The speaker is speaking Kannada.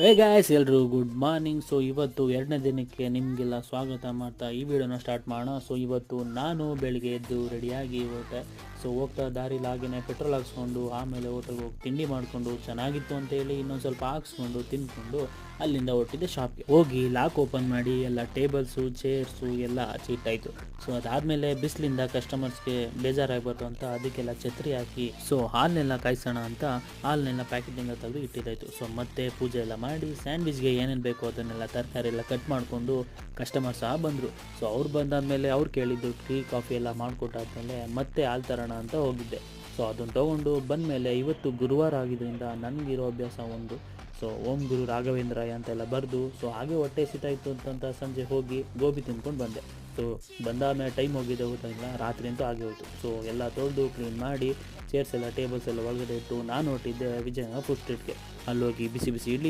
ಹೇ ಗಾಯ್ಸ್ ಎಲ್ಲರೂ ಗುಡ್ ಮಾರ್ನಿಂಗ್. ಸೊ ಇವತ್ತು ಎರಡನೇ ದಿನಕ್ಕೆ ನಿಮಗೆಲ್ಲ ಸ್ವಾಗತ ಮಾಡ್ತಾ ಈ ವಿಡಿಯೋನ ಸ್ಟಾರ್ಟ್ ಮಾಡೋಣ. ಸೊ ಇವತ್ತು ನಾನು ಬೆಳಿಗ್ಗೆ ಎದ್ದು ರೆಡಿಯಾಗಿ ಹೋದೆ. ಸೊ ಹೋಗ್ತಾ ದಾರಿಲಿ ಹಾಗೆಯೇ ಪೆಟ್ರೋಲ್ ಹಾಕ್ಸ್ಕೊಂಡು ಆಮೇಲೆ ಹೋಟೆಲ್ಗೆ ಹೋಗಿ ತಿಂಡಿ ಮಾಡಿಕೊಂಡು ಚೆನ್ನಾಗಿತ್ತು ಅಂತೇಳಿ ಇನ್ನೊಂದು ಸ್ವಲ್ಪ ಹಾಕ್ಸ್ಕೊಂಡು ತಿಂದ್ಕೊಂಡು ಅಲ್ಲಿಂದ ಹೊರಟಿದ್ದೆ ಶಾಪ್ಗೆ. ಹೋಗಿ ಲಾಕ್ ಓಪನ್ ಮಾಡಿ ಎಲ್ಲ ಟೇಬಲ್ಸು ಚೇರ್ಸು ಎಲ್ಲ ಆಚಿಟ್ಟಾಯಿತು. ಸೊ ಅದಾದಮೇಲೆ ಬಿಸಿಲಿಂದ ಕಸ್ಟಮರ್ಸ್ಗೆ ಬೇಜಾರಾಗಬಾರ್ದು ಅಂತ ಅದಕ್ಕೆಲ್ಲ ಛತ್ರಿ ಹಾಕಿ ಸೊ ಹಾಲನ್ನೆಲ್ಲ ಕಾಯಿಸೋಣ ಅಂತ ಹಾಲನ್ನೆಲ್ಲ ಪ್ಯಾಕೆಟಿಂದ ತೆಗೆದು ಇಟ್ಟಿದ್ದಾಯಿತು. ಸೊ ಮತ್ತೆ ಪೂಜೆ ಎಲ್ಲ ಮಾಡಿ ಸ್ಯಾಂಡ್ವಿಚ್ಗೆ ಏನೇನು ಬೇಕೋ ಅದನ್ನೆಲ್ಲ ತರಕಾರಿ ಎಲ್ಲ ಕಟ್ ಮಾಡಿಕೊಂಡು ಕಸ್ಟಮರ್ ಸಹ ಬಂದರು. ಸೊ ಅವ್ರು ಬಂದಾದಮೇಲೆ ಅವ್ರು ಕೇಳಿದ್ದು ಟೀ ಕಾಫಿ ಎಲ್ಲ ಮಾಡಿಕೊಟ್ಟಾದ್ಮೇಲೆ ಮತ್ತೆ ಹಾಲು ತರೋಣ ಅಂತ ಹೋಗಿದ್ದೆ. ಸೊ ಅದನ್ನು ತೊಗೊಂಡು ಬಂದಮೇಲೆ ಇವತ್ತು ಗುರುವಾರ ಆಗಿದ್ದರಿಂದ ನನಗಿರೋ ಅಭ್ಯಾಸ ಒಂದು ಸೊ ಓಂ ಗುರು ರಾಘವೇಂದ್ರಾಯ ಅಂತೆಲ್ಲ ಬರೆದು ಸೊ ಹಾಗೆ ಹೊಟ್ಟೆ ಸಿತಾಯಿತು ಅಂತಂತ ಸಂಜೆ ಹೋಗಿ ಗೋಬಿ ತಿಂದ್ಕೊಂಡು ಬಂದೆ. ಸೊ ಬಂದಾದ್ಮೇಲೆ ಟೈಮ್ ಹೋಗಿದೆ ಗೊತ್ತಾಗಿಲ್ಲ, ರಾತ್ರಿ ಅಂತೂ ಆಗಿ ಹೋಯಿತು. ಸೊ ಎಲ್ಲ ತೊಳೆದು ಕ್ಲೀನ್ ಮಾಡಿ ಚೇರ್ಸ್ ಎಲ್ಲ ಟೇಬಲ್ಸ್ ಎಲ್ಲ ಒಳಗಡೆ ಇಟ್ಟು ನಾನು ಹೊರಟಿದ್ದೆ ವಿಜಯನಗರ ಫುಡ್ ಸ್ಟ್ರೀಟ್ಗೆ. ಅಲ್ಲೋಗಿ ಬಿಸಿ ಬಿಸಿ ಇಡ್ಲಿ